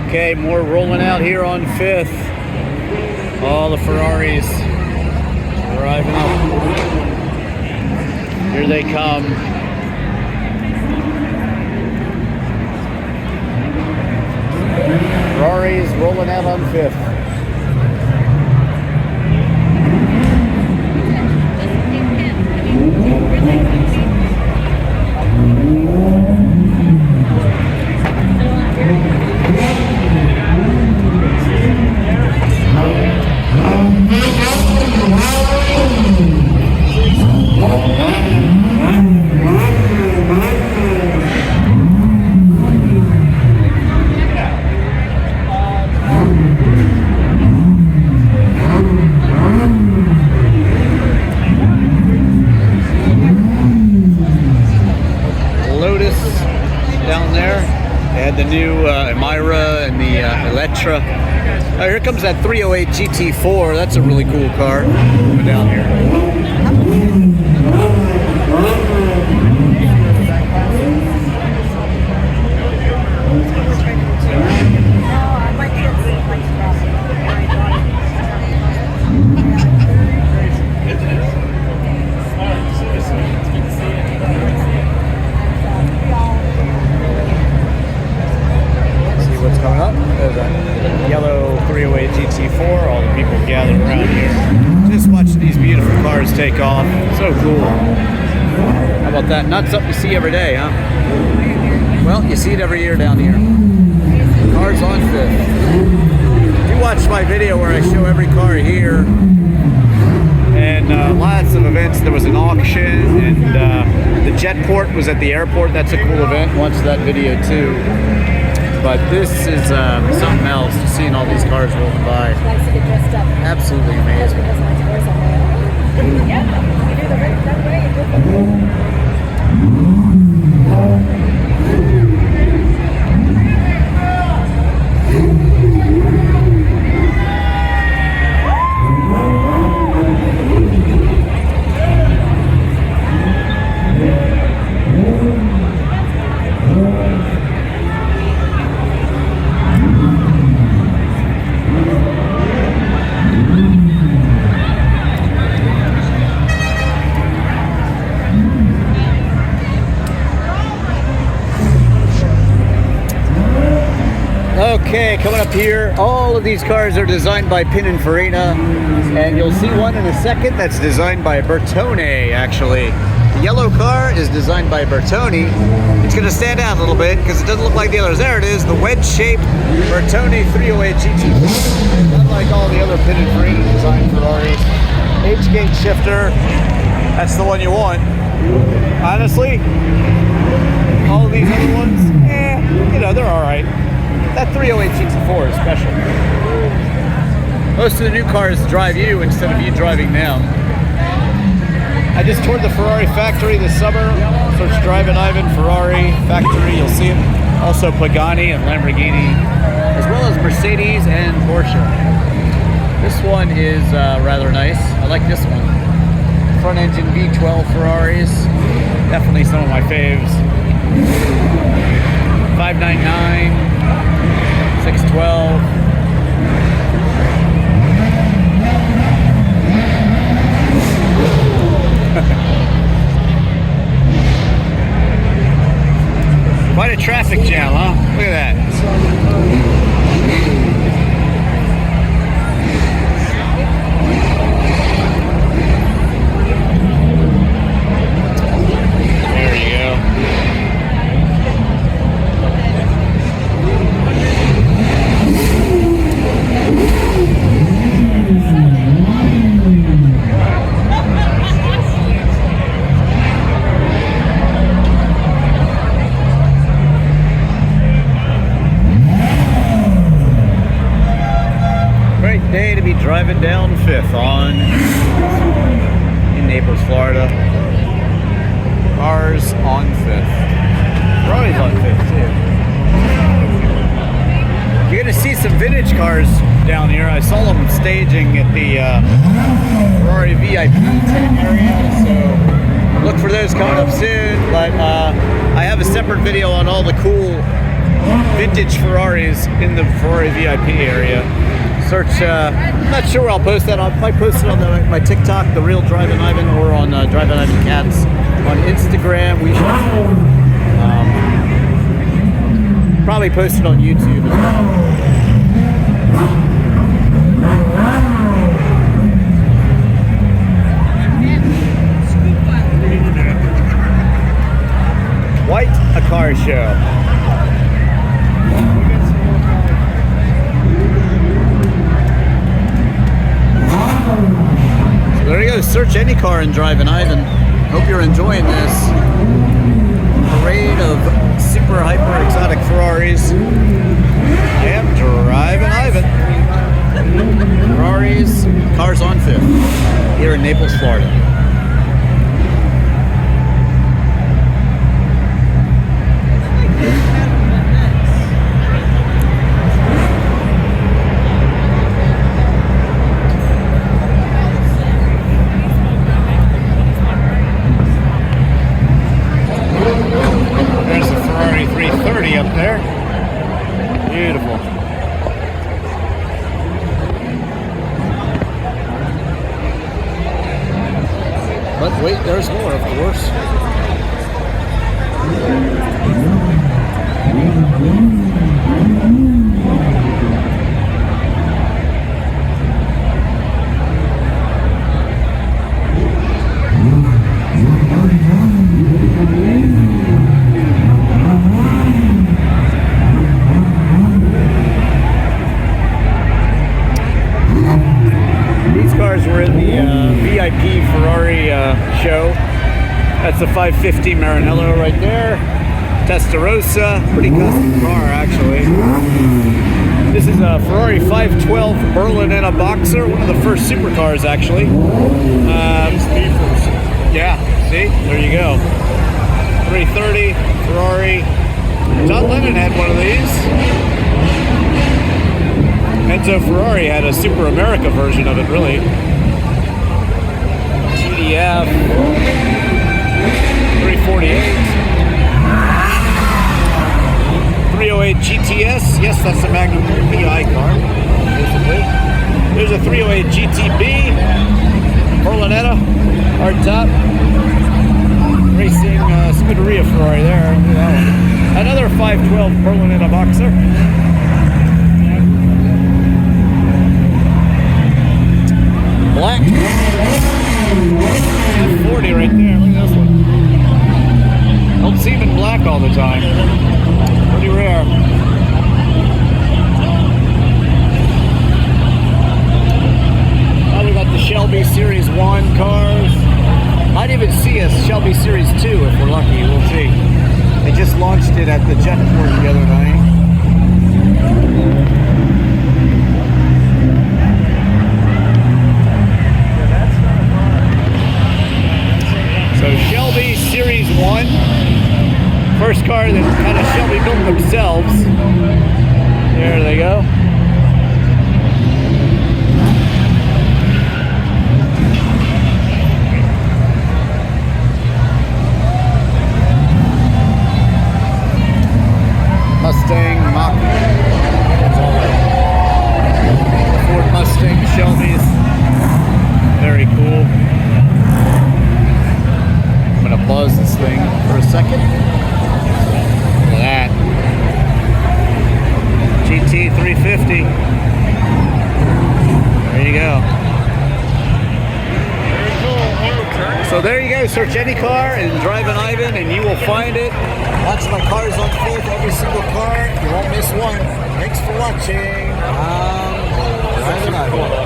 Okay, more rolling out here on 5th. All the Ferraris arriving up. Here they come. Ferraris rolling out on 5th. Down there, they had the new Emira and the Electra. Oh, here comes that 308 GT4. That's a really cool car. Coming down here. Coming up, there's a yellow 308 GT4. All the people gathered around here, just watching these beautiful cars take off. So cool. How about that? Not something you see every day, huh? Well, you see it every year down here. Cars on 5th. If you watched my video where I show every car here, and lots of events. There was an auction, and the Jetport was at the airport. That's a cool event. Watch that video too. But this is something else, just seeing all these cars rolling by. Absolutely amazing. Okay, coming up here, all of these cars are designed by Pininfarina, and you'll see one in a second that's designed by Bertone, actually. The yellow car is designed by Bertone. It's going to stand out a little bit because it doesn't look like the others. There it is, the wedge-shaped Bertone 308 GT. Unlike all the other Pininfarina designed Ferraris. H-gate shifter, that's the one you want. Honestly, all of these other ones, you know, they're all right. That 308 GT4 is special. Most of the new cars drive you instead of you driving them. I just toured the Ferrari factory this summer. Search Drivin Ivan Ferrari factory, you'll see it. Also Pagani and Lamborghini, as well as Mercedes and Porsche. This one is rather nice. I like this one. Front engine V12 Ferraris. Definitely some of my faves. 599. 612. Quite a traffic jam, huh? Look at that. There you go. Day to be driving down 5th in Naples, Florida. Cars on 5th. Ferrari's on 5th too. You're gonna see some vintage cars down here. I saw them staging at the Ferrari VIP tent area, so look for those coming up soon. But I have a separate video on all the cool vintage Ferraris in the Ferrari VIP area. Search, I'm not sure where I'll post that. I might post it on my TikTok, The Real Drivin Ivan, or on DrivinIvanKatz on Instagram. We should probably post it on YouTube as well. Quite a car show. So there you go. Search any car in Drivin Ivan. Hope you're enjoying this parade of super hyper exotic Ferraris. I am Drivin Ivan. Ferraris, cars on 5th, here in Naples, Florida. Up there. Beautiful. But wait, there's more, of course. We're in the VIP Ferrari show. That's the 550 Maranello right there. Testarossa, pretty custom car actually. This is a Ferrari 512 Berlinetta Boxer, one of the first supercars actually. Yeah, see, there you go. 330 Ferrari. John Lennon had one of these. Enzo Ferrari had a Super America version of it, really. TDF 348 308 GTS. Yes, that's the Magnum PI car, basically. There's a 308 GTB Berlinetta, hard top. Racing Scuderia Ferrari there. Look at that one. Another 512 Berlinetta Boxer. Black. 40 right there. Look at this one. Don't see them in black all the time. Pretty rare. Now we got the Shelby Series 1 cars. Might even see a Shelby Series 2 if we're lucky. We'll see. They just launched it at the Jetport the other night. So Shelby Series 1, first car that kind of Shelby built themselves. There they go. Mustang, Mach, Ford Mustang, Shelby's, very cool. I'm gonna buzz this thing for a second. Look at that. GT 350. There you go. Very cool. So there you go. Search any car and Drivin Ivan and you will find it. Watch my cars on 5th, every single car. You won't miss one. Thanks for watching. Drivin Ivan.